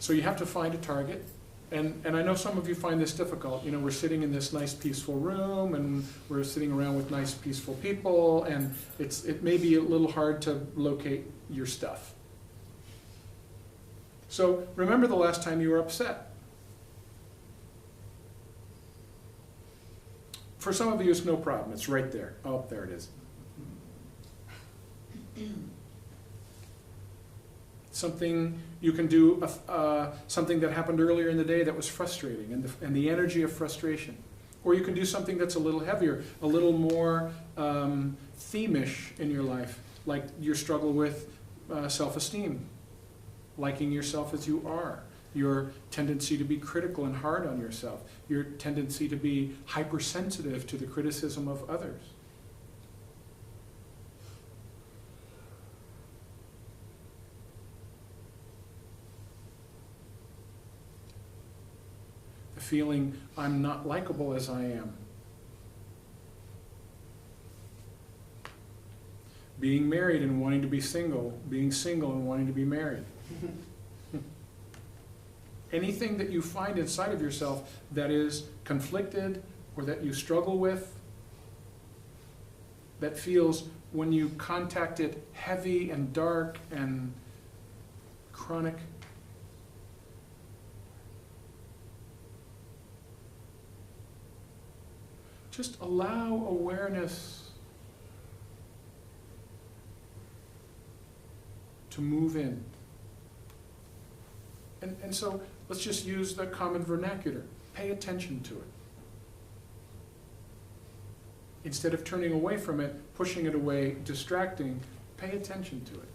So you have to find a target. And I know some of you find this difficult. You know, we're sitting in this nice peaceful room and we're sitting around with nice peaceful people, and it may be a little hard to locate your stuff. So remember the last time you were upset. For some of you it's no problem, it's right there. Oh, there it is. Something you can do, something that happened earlier in the day that was frustrating, and the energy of frustration. Or you can do something that's a little heavier, a little more theme-ish in your life, like your struggle with self-esteem, liking yourself as you are, your tendency to be critical and hard on yourself, your tendency to be hypersensitive to the criticism of others. Feeling I'm not likable as I am. Being married and wanting to be single, being single and wanting to be married. Anything that you find inside of yourself that is conflicted or that you struggle with, that feels, when you contact it, heavy and dark and chronic. Just allow awareness to move in. And so let's just use the common vernacular. Pay attention to it. Instead of turning away from it, pushing it away, distracting, pay attention to it.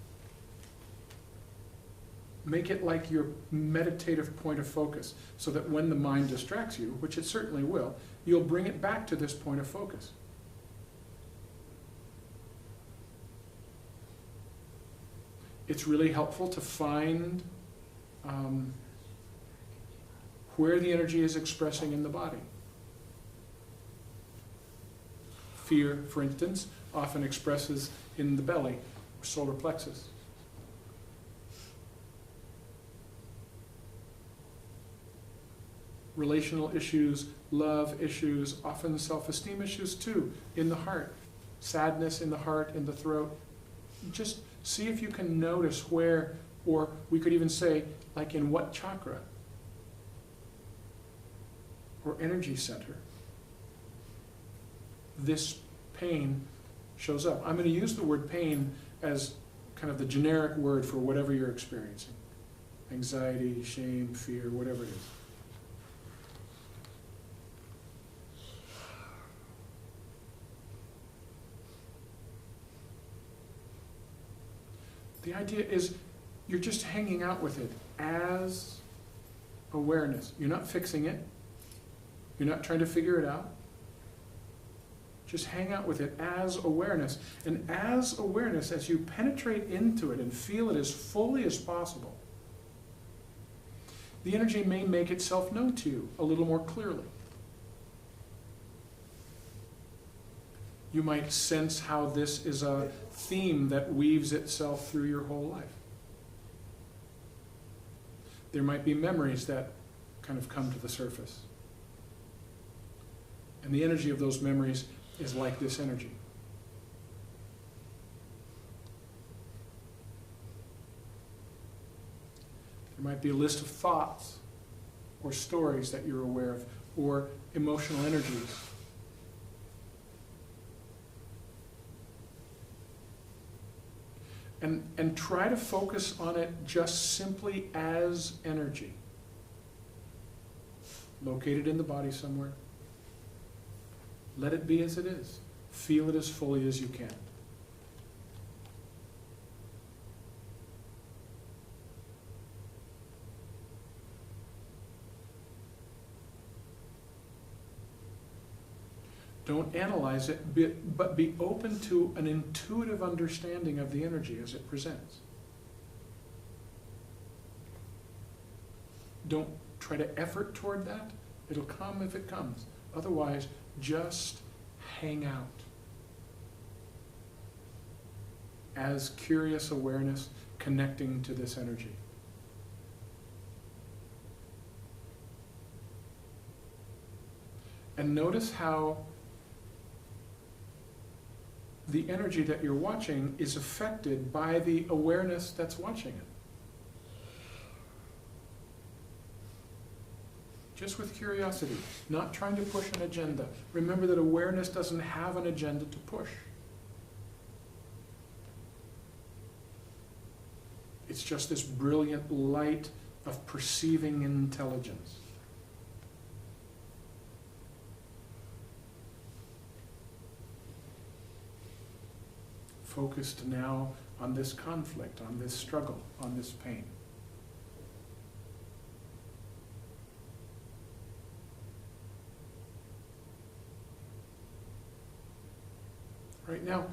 Make it like your meditative point of focus, so that when the mind distracts you, which it certainly will, you'll bring it back to this point of focus. It's really helpful to find where the energy is expressing in the body. Fear, for instance, often expresses in the belly, or solar plexus. Relational issues, love issues, often self-esteem issues too, in the heart. Sadness in the heart, in the throat. Just see if you can notice where, or we could even say, like in what chakra or energy center this pain shows up. I'm going to use the word pain as kind of the generic word for whatever you're experiencing. Anxiety, shame, fear, whatever it is. The idea is you're just hanging out with it as awareness. You're not fixing it. You're not trying to figure it out. Just hang out with it as awareness. And as awareness, as you penetrate into it and feel it as fully as possible, the energy may make itself known to you a little more clearly. You might sense how this is a theme that weaves itself through your whole life. There might be memories that kind of come to the surface. And the energy of those memories is like this energy. There might be a list of thoughts or stories that you're aware of, or emotional energies. And try to focus on it just simply as energy. Located in the body somewhere. Let it be as it is. Feel it as fully as you can. Don't analyze it, but be open to an intuitive understanding of the energy as it presents. Don't try to effort toward that. It'll come if it comes. Otherwise, just hang out as curious awareness connecting to this energy. And notice how the energy that you're watching is affected by the awareness that's watching it. Just with curiosity, not trying to push an agenda. Remember that awareness doesn't have an agenda to push. It's just this brilliant light of perceiving intelligence. Focused now on this conflict, on this struggle, on this pain. Right now,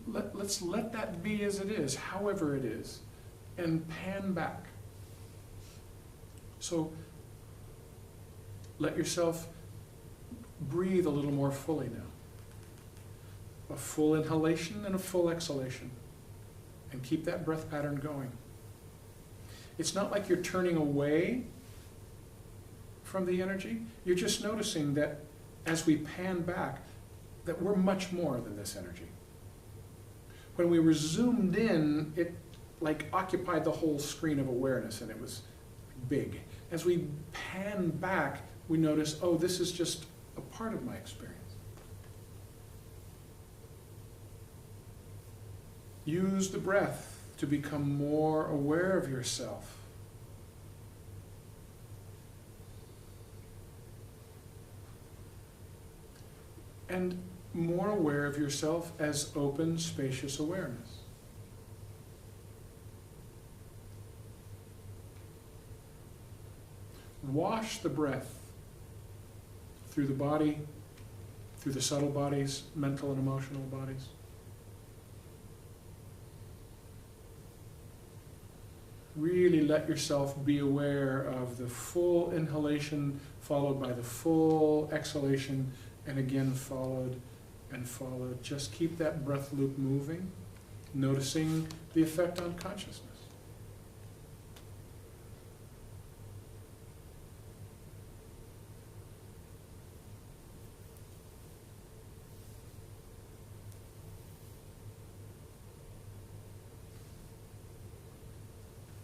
let's let that be as it is, however it is, and pan back. So let yourself breathe a little more fully now. A full inhalation and a full exhalation. And keep that breath pattern going. It's not like you're turning away from the energy. You're just noticing that as we pan back, that we're much more than this energy. When we were zoomed in, it like occupied the whole screen of awareness and it was big. As we pan back, we notice, oh, this is just a part of my experience. Use the breath to become more aware of yourself. And more aware of yourself as open, spacious awareness. Wash the breath through the body, through the subtle bodies, mental and emotional bodies. Really let yourself be aware of the full inhalation followed by the full exhalation, and again followed and followed. Just keep that breath loop moving, noticing the effect on consciousness.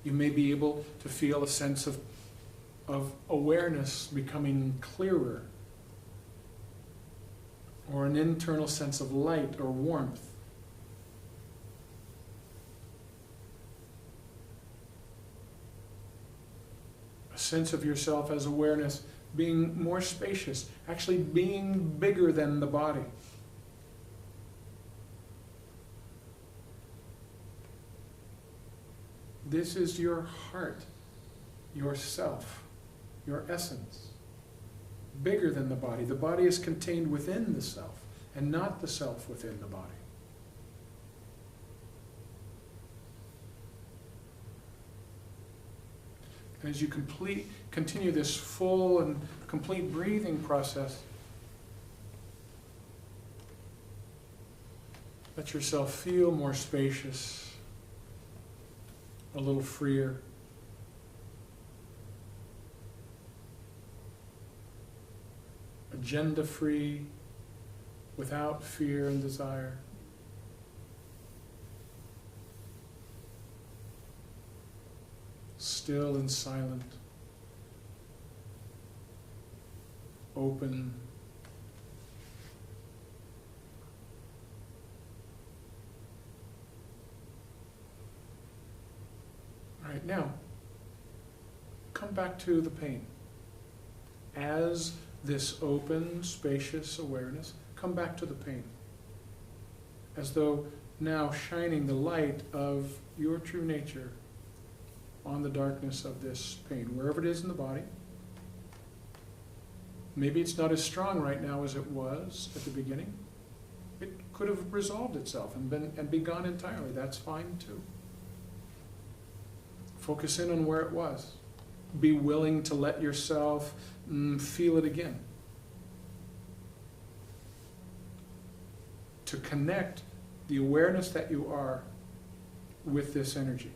You may be able to feel a sense of awareness becoming clearer, or an internal sense of light or warmth. A sense of yourself as awareness being more spacious, actually being bigger than the body. This is your heart, yourself, your essence. Bigger than the body. The body is contained within the self, and not the self within the body. And as you continue this full and complete breathing process, let yourself feel more spacious, a little freer. Agenda-free, without fear and desire. Still and silent. Open. All right, now, come back to the pain. As this open, spacious awareness, come back to the pain. As though now shining the light of your true nature on the darkness of this pain, wherever it is in the body. Maybe it's not as strong right now as it was at the beginning. It could have resolved itself and be gone entirely. That's fine too. Focus in on where it was. Be willing to let yourself feel it again. To connect the awareness that you are with this energy.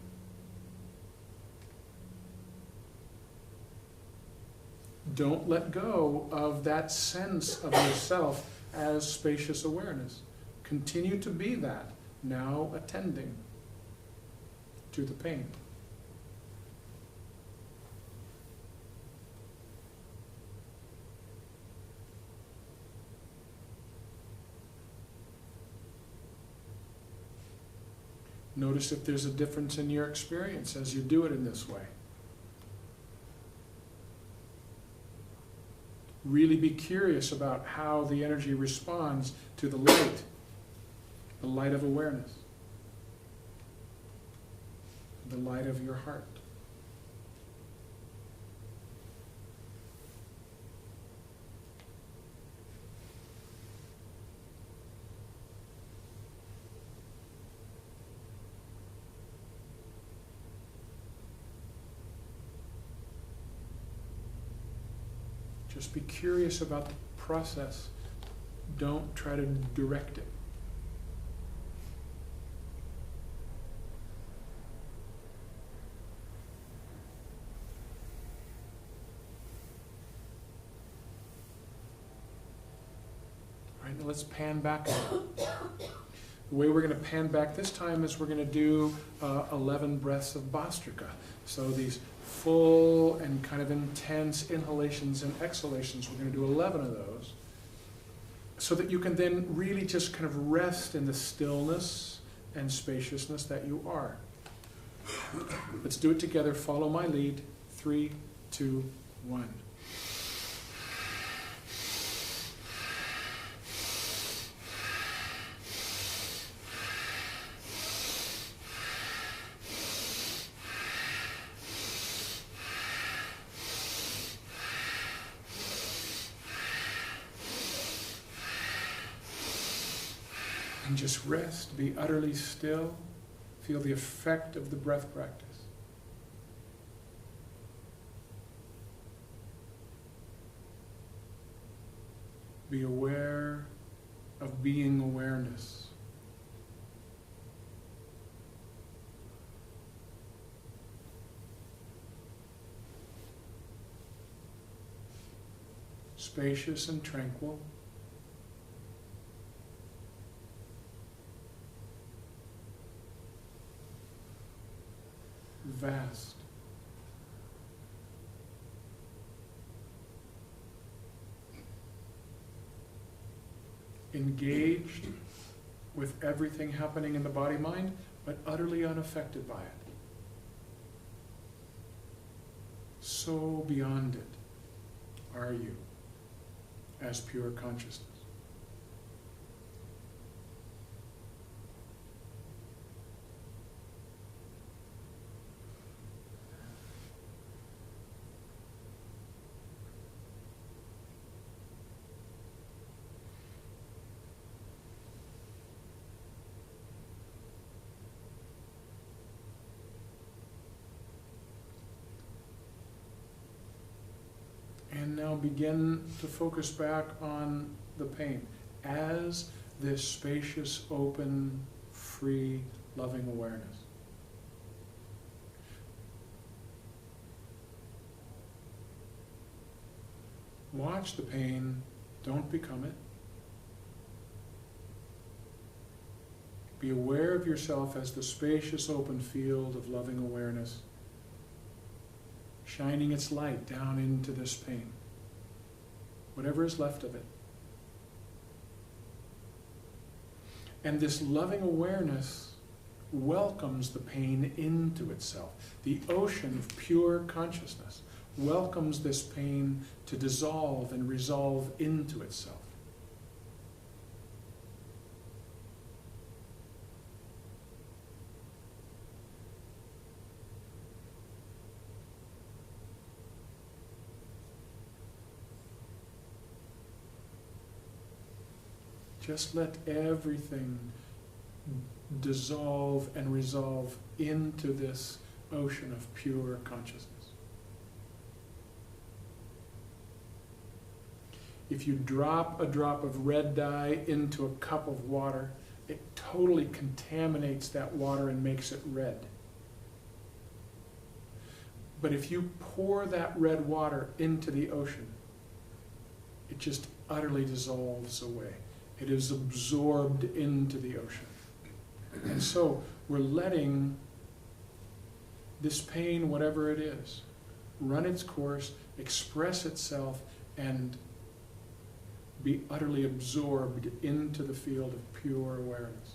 Don't let go of that sense of yourself as spacious awareness. Continue to be that, now attending to the pain. Notice if there's a difference in your experience as you do it in this way. Really be curious about how the energy responds to the light of awareness, the light of your heart. Just be curious about the process. Don't try to direct it. All right, now let's pan back a little. The way we're going to pan back this time is we're going to do 11 breaths of Bhastrika. So these full and kind of intense inhalations and exhalations, we're going to do 11 of those, so that you can then really just kind of rest in the stillness and spaciousness that you are. Let's do it together. Follow my lead. 3, 2, 1. And just rest, be utterly still, feel the effect of the breath practice. Be aware of being awareness. Spacious and tranquil. Vast. Engaged with everything happening in the body-mind, but utterly unaffected by it. So beyond it are you as pure consciousness. And now begin to focus back on the pain as this spacious, open, free, loving awareness. Watch the pain, don't become it. Be aware of yourself as the spacious, open field of loving awareness, shining its light down into this pain, whatever is left of it. And this loving awareness welcomes the pain into itself. The ocean of pure consciousness welcomes this pain to dissolve and resolve into itself. Just let everything dissolve and resolve into this ocean of pure consciousness. If you drop a drop of red dye into a cup of water, it totally contaminates that water and makes it red. But if you pour that red water into the ocean, it just utterly dissolves away. It is absorbed into the ocean. And so we're letting this pain, whatever it is, run its course, express itself, and be utterly absorbed into the field of pure awareness,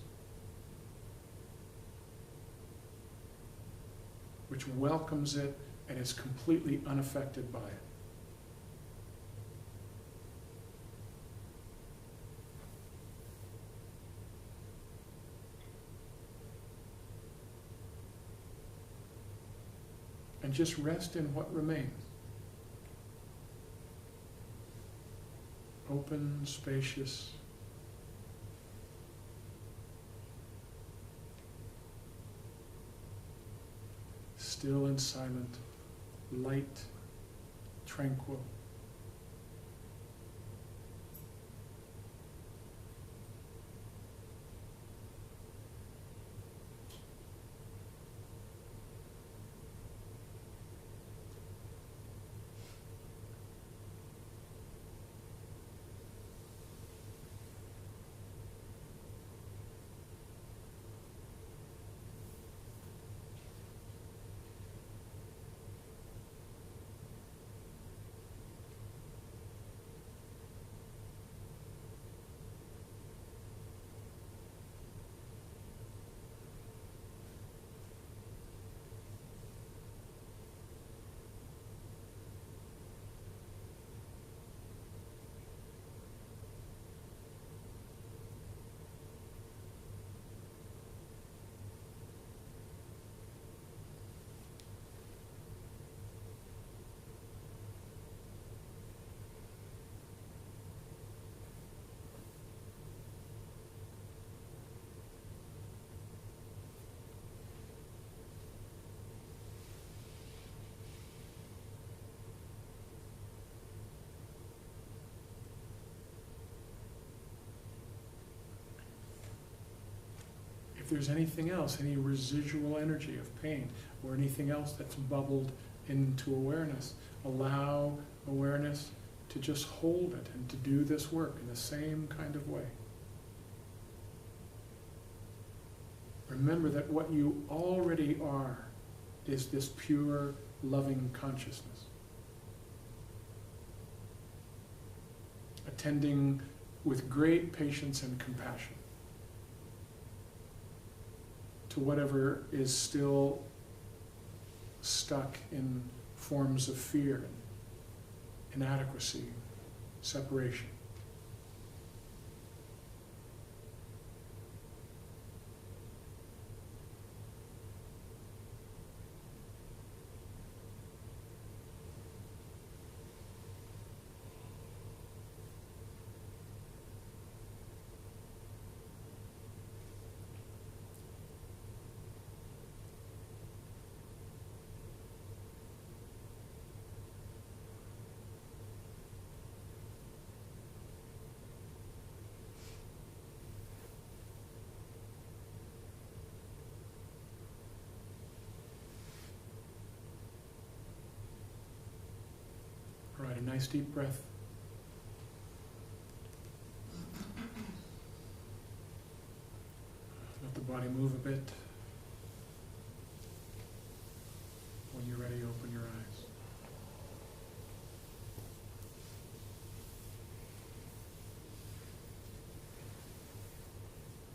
which welcomes it and is completely unaffected by it. And just rest in what remains. Open, spacious, still and silent, light, tranquil. If there's anything else, any residual energy of pain or anything else that's bubbled into awareness, allow awareness to just hold it and to do this work in the same kind of way. Remember that what you already are is this pure, loving consciousness, attending with great patience and compassion to whatever is still stuck in forms of fear, inadequacy, separation. All right, a nice deep breath. Let the body move a bit.